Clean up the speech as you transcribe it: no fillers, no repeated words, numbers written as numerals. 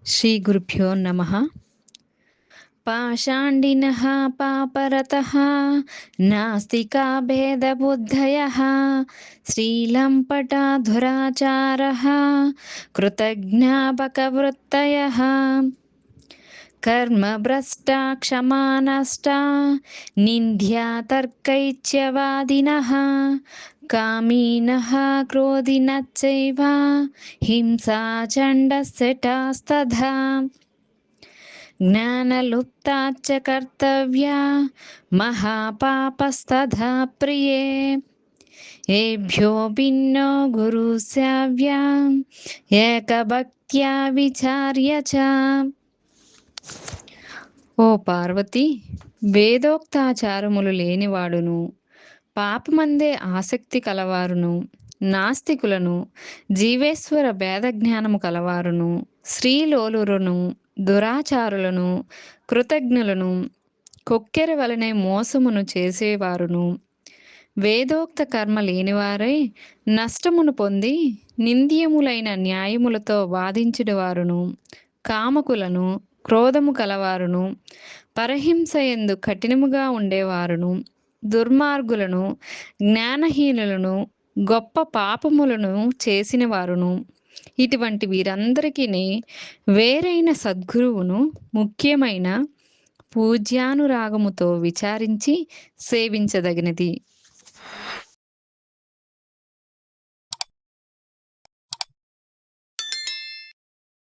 శ్రీ గురుభ్యో నమః. పాషాండినః పాపరతః నాస్తికా భేదబుద్ధయః శ్రీలంపటా దురాచారః కృతజ్ఞాపకవృత్తయః కర్మభ్రష్టా క్షమానష్టా నింద్యా తర్కైత్యవాదినః కామినః క్రోధినశ్చైవ హింసాచండశఠాస్తథా జ్ఞానలుప్తాచ్చ కర్తవ్యా మహాపాపస్తథా ప్రియే ఏభ్యో భిన్నో గురుసేవ్యా ఏకభక్త్యా విచార్య చ. ఓ పార్వతి, వేదోక్తాచారములు లేనివాడును, పాపమందే ఆసక్తి కలవారును, నాస్తికులను, జీవేశ్వర భేద జ్ఞానము కలవారును, స్త్రీలోలురును, దురాచారులను, కృతజ్ఞులను, కొక్కెర వలనే మోసమును చేసేవారును, వేదోక్త కర్మ లేనివారై నష్టమును పొంది నింద్యములైన న్యాయములతో వాదించుడువారును, కామకులను, క్రోధము కలవారును, పరహింసయందు కఠినముగా ఉండేవారును, దుర్మార్గులను, జ్ఞానహీనులను, గొప్ప పాపములను చేసిన వారును, ఇటువంటి వీరందరికీ వేరైన సద్గురువును ముఖ్యమైన పూజ్యానురాగముతో విచారించి సేవించదగినది.